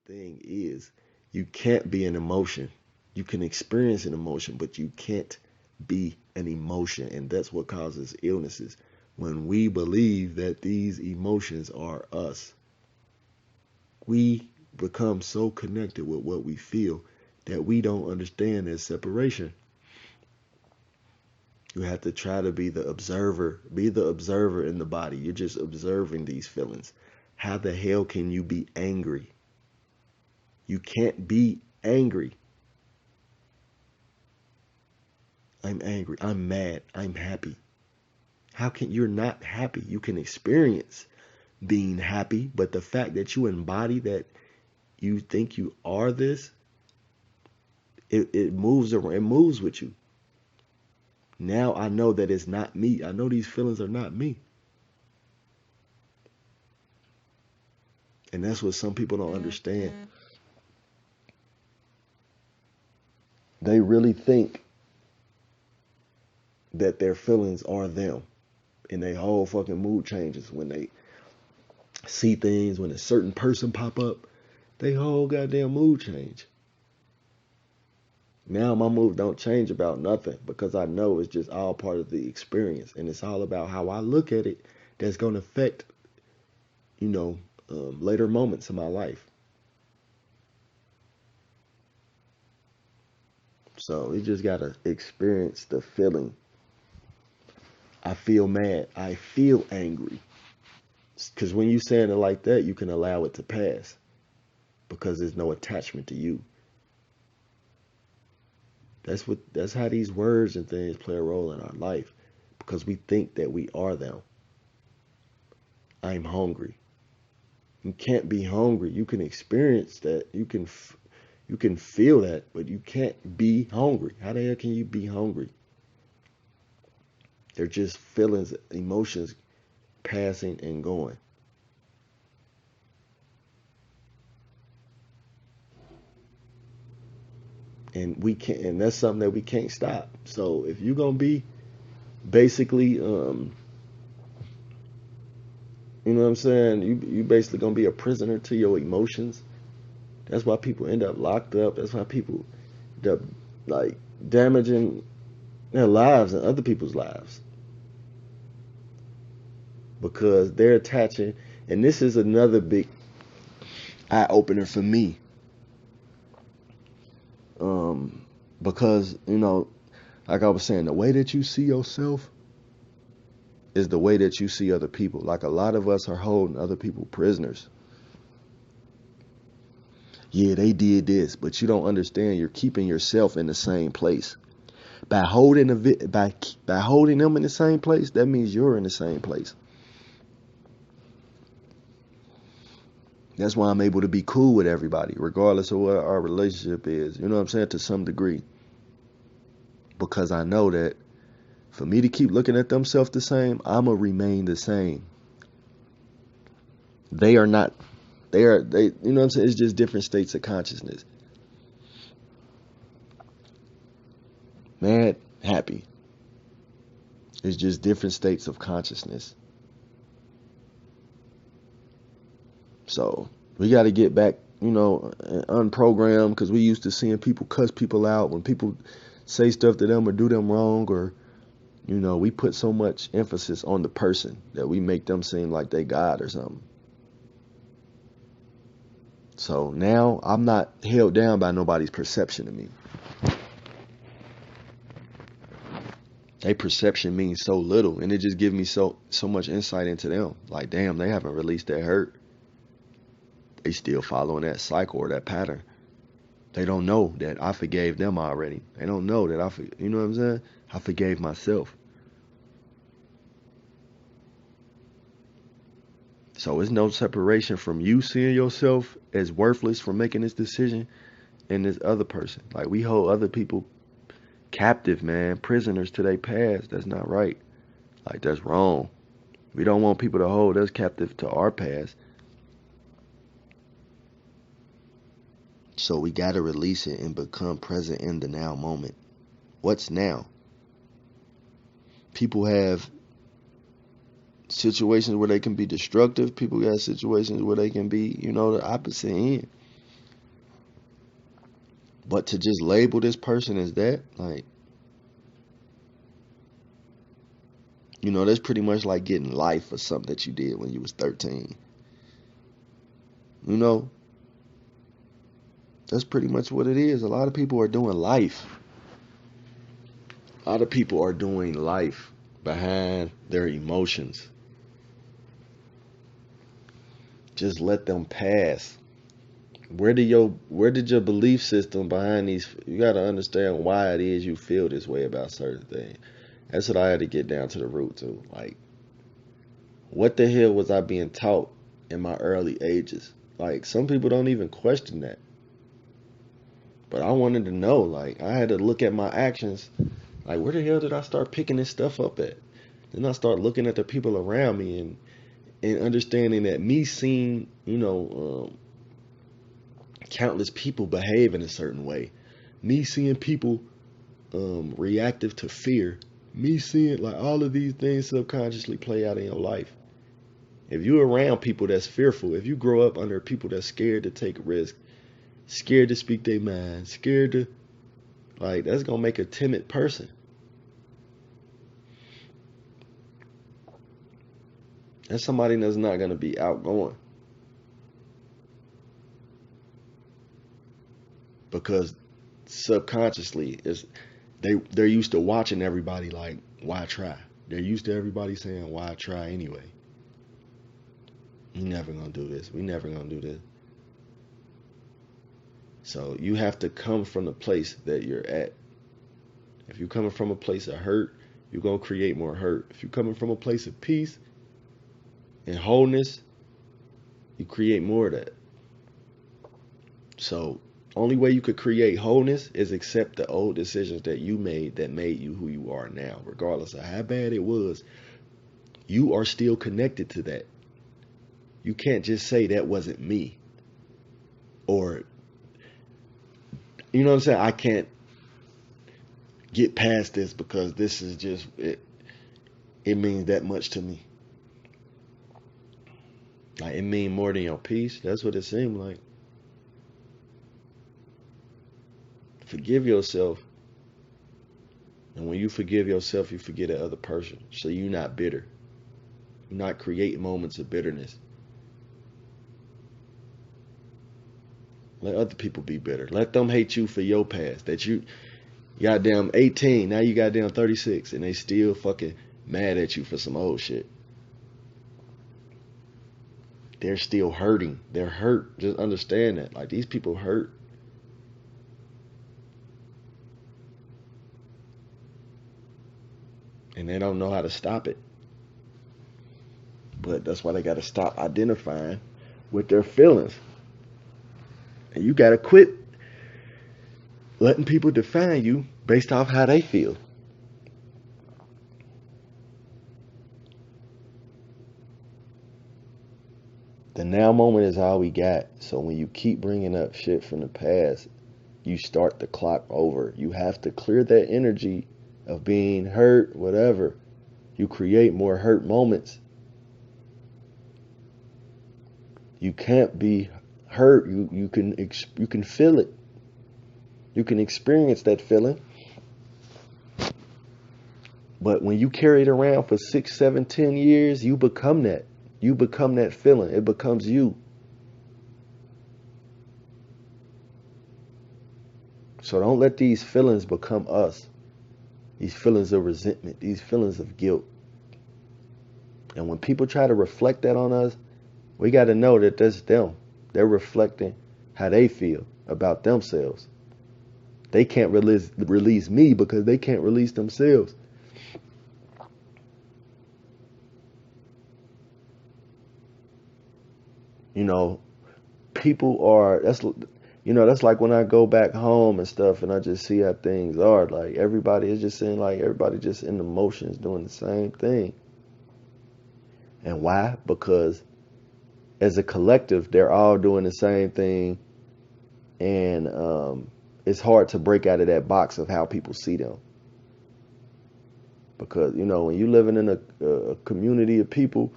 thing is, you can't be an emotion. You can experience an emotion, but you can't be an emotion. And that's what causes illnesses. When we believe that these emotions are us, we become so connected with what we feel that we don't understand there's separation. You have to try to be the observer. Be the observer in the body. You're just observing these feelings. How the hell can you be angry? You can't be angry. I'm angry. I'm mad. I'm happy. How can you're not happy? You can experience being happy, but the fact that you embody that you think you are this, it moves around, it moves with you. Now I know that it's not me. I know these feelings are not me. And that's what some people don't understand. They really think that their feelings are them. And their whole fucking mood changes when they see things, when a certain person pop up, they whole goddamn mood change. Now my mood don't change about nothing because I know it's just all part of the experience. And it's all about how I look at it that's going to affect, later moments in my life. So you just got to experience the feeling. I feel mad. I feel angry. Because when you saying it like that, you can allow it to pass because there's no attachment to you. That's how these words and things play a role in our life because we think that we are them. I'm hungry. You can't be hungry. You can experience that. You can feel that, but you can't be hungry. How the hell can you be hungry? They're just feelings, emotions passing and going. And we can't, and that's something that we can't stop. So if you're gonna be basically, you know what I'm saying, you basically gonna be a prisoner to your emotions. That's why people end up locked up. That's why people end up like damaging their lives and other people's lives because they're attaching. And this is another big eye opener for me, because like I was saying, the way that you see yourself is the way that you see other people. Like a lot of us are holding other people prisoners. Yeah, they did this, but you don't understand. You're keeping yourself in the same place. By holding by holding them in the same place, that means you're in the same place. That's why I'm able to be cool with everybody, regardless of what our relationship is. You know what I'm saying? To some degree. Because I know that for me to keep looking at themselves the same, I'ma remain the same. They are not. They, you know what I'm saying? It's just different states of consciousness. Mad, happy. It's just different states of consciousness. So we got to get back, unprogrammed, because we used to seeing people cuss people out when people say stuff to them or do them wrong, or, we put so much emphasis on the person that we make them seem like they God or something. So now I'm not held down by nobody's perception of me. Their perception means so little, and it just gives me so much insight into them. Like, damn, they haven't released that hurt. They still following that cycle or that pattern. They don't know that I forgave them already. They don't know that you know what I'm saying? I forgave myself. So it's no separation from you seeing yourself as worthless for making this decision and this other person. Like, we hold other people captive, man, prisoners to their past. That's not right. Like, that's wrong. We don't want people to hold us captive to our past. So we got to release it and become present in the now moment. What's now? People have situations where they can be destructive. People got situations where they can be, the opposite end. But to just label this person as that, like, you know, that's pretty much like getting life for something that you did when you was 13. You know, that's pretty much what it is. A lot of people are doing life. A lot of people are doing life behind their emotions. Just let them pass. Where did your belief system behind these? You got to understand why it is you feel this way about certain things. That's what I had to get down to the root to. Like, what the hell was I being taught in my early ages? Like, some people don't even question that. But I wanted to know. Like, I had to look at my actions. Like, where the hell did I start picking this stuff up at? Then I start looking at the people around me and understanding that me seeing, countless people behave in a certain way. Me seeing people reactive to fear. Me seeing like all of these things subconsciously play out in your life. If you're around people that's fearful, if you grow up under people that's scared to take risks, scared to speak their mind, scared to, like, that's going to make a timid person. That's somebody that's not going to be outgoing. Because subconsciously, they're used to watching everybody like, why try? They're used to everybody saying, why try anyway? We never going to do this. We never going to do this. So you have to come from the place that you're at. If you're coming from a place of hurt, you're going to create more hurt. If you're coming from a place of peace and wholeness, you create more of that. So only way you could create wholeness is accept the old decisions that you made that made you who you are now. Regardless of how bad it was, you are still connected to that. You can't just say that wasn't me. Or, you know what I'm saying? I can't get past this because this is just, it means that much to me. Like, it means more than your peace. That's what it seemed like. Forgive yourself. And when you forgive yourself, you forgive the other person. So you're not bitter. You're not creating moments of bitterness. Let other people be bitter. Let them hate you for your past. That you goddamn 18, now you goddamn 36, and they still fucking mad at you for some old shit. They're still hurting. They're hurt. Just understand that. Like, these people hurt. And they don't know how to stop it. But that's why they got to stop identifying with their feelings. And you got to quit letting people define you based off how they feel. The now moment is all we got. So when you keep bringing up shit from the past, you start the clock over. You have to clear that energy of being hurt, whatever. You create more hurt moments. You can't be hurt. You can feel it. You can experience that feeling. But when you carry it around for 6, 7, 10 years, you become that. You become that feeling. It becomes you. So don't let these feelings become us. These feelings of resentment, these feelings of guilt. And when people try to reflect that on us, we got to know that that's them. They're reflecting how they feel about themselves. They can't release me because they can't release themselves. You know, people are, that's like when I go back home and stuff and I just see how things are. Like, everybody is just saying, like, everybody just in the motions doing the same thing. And why? Because as a collective, they're all doing the same thing. And it's hard to break out of that box of how people see them. Because, when you're living in a community of people,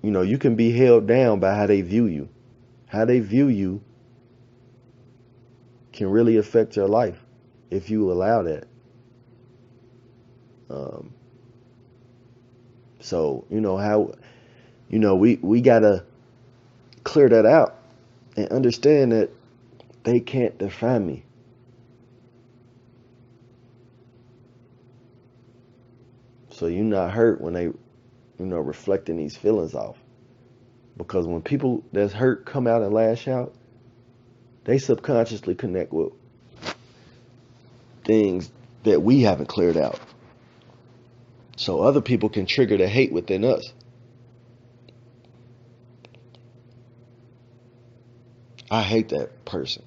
you can be held down by how they view you. How they view you can really affect your life if you allow that. Um, so, we got to clear that out and understand that they can't define me. So you're not hurt when they, reflecting these feelings off. Because when people that's hurt come out and lash out, they subconsciously connect with things that we haven't cleared out. So other people can trigger the hate within us. I hate that person.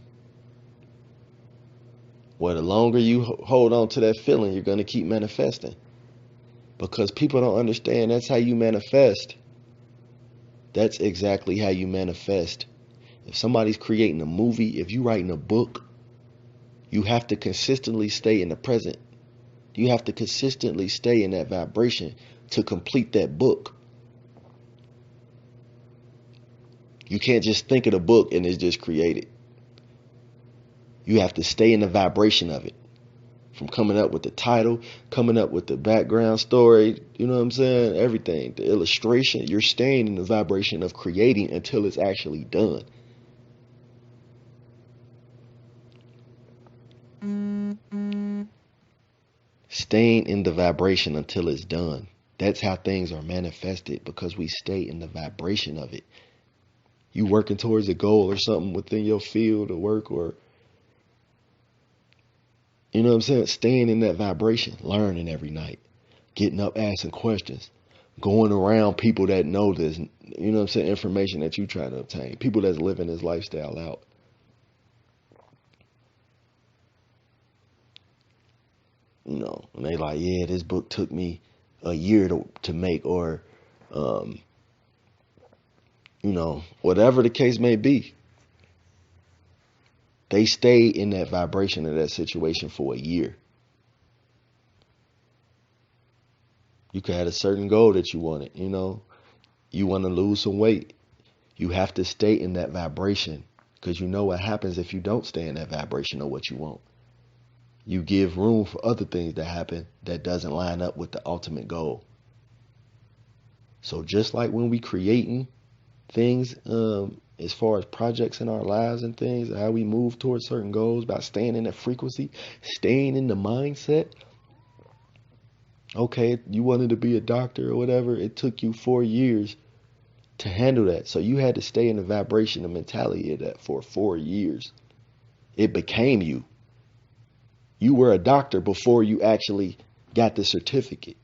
Well, the longer you hold on to that feeling, you're going to keep manifesting. Because people don't understand that's how you manifest. That's exactly how you manifest. If somebody's creating a movie, if you're writing a book, you have to consistently stay in the present. You have to consistently stay in that vibration to complete that book. You can't just think of the book and it's just created. You have to stay in the vibration of it. From coming up with the title, coming up with the background story, you know what I'm saying? Everything, the illustration, you're staying in the vibration of creating until it's actually done. Staying in the vibration until it's done. That's how things are manifested, because we stay in the vibration of it. You working towards a goal or something within your field of work, or you know what I'm saying? Staying in that vibration, learning every night, getting up, asking questions, going around people that know this, you know what I'm saying, information that you trying to obtain, people that's living this lifestyle out. And they like, yeah, this book took me a year to make, or, whatever the case may be. They stay in that vibration of that situation for a year. You could have a certain goal that you wanted, you want to lose some weight. You have to stay in that vibration, because you know what happens if you don't stay in that vibration of what you want. You give room for other things to happen that doesn't line up with the ultimate goal. So just like when we creating things, as far as projects in our lives and things, how we move towards certain goals by staying in that frequency, staying in the mindset. Okay, you wanted to be a doctor or whatever. It took you 4 years to handle that. So you had to stay in the vibration and mentality of that for 4 years. It became you. You were a doctor before you actually got the certificate.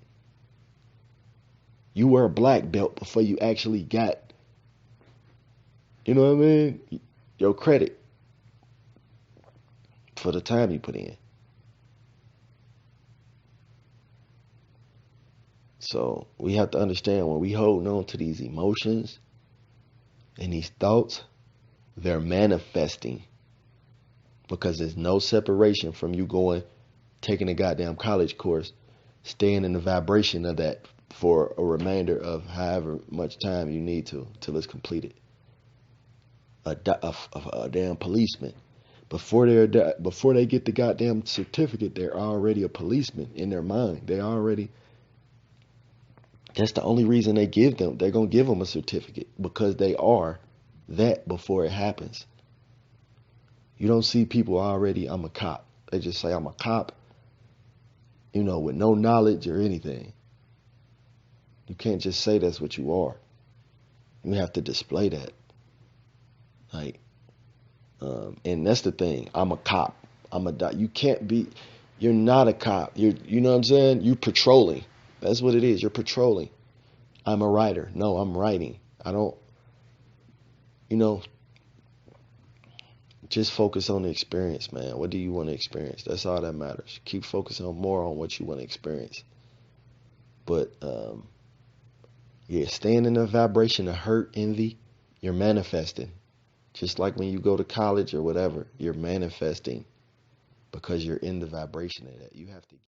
You were a black belt before you actually got, you know what I mean, your credit for the time you put in. So we have to understand, when we hold on to these emotions and these thoughts, they're manifesting, because there's no separation from you taking a goddamn college course, staying in the vibration of that for a remainder of however much time you need to till it's completed. A damn policeman, before they get the goddamn certificate, they're already a policeman in their mind. That's the only reason they're gonna give them a certificate, because they are that before it happens. You don't see people already, I'm a cop. They just say, I'm a cop, with no knowledge or anything. You can't just say that's what you are. You have to display that. And that's the thing. I'm a cop. You can't be, you're not a cop. You know what I'm saying? You patrolling. That's what it is. You're patrolling. I'm a writer. No, I'm writing. I don't, just focus on the experience, man. What do you want to experience? That's all that matters. Keep focusing more on what you want to experience. But, staying in the vibration of hurt, envy, you're manifesting. Just like when you go to college or whatever, you're manifesting, because you're in the vibration of that. You have to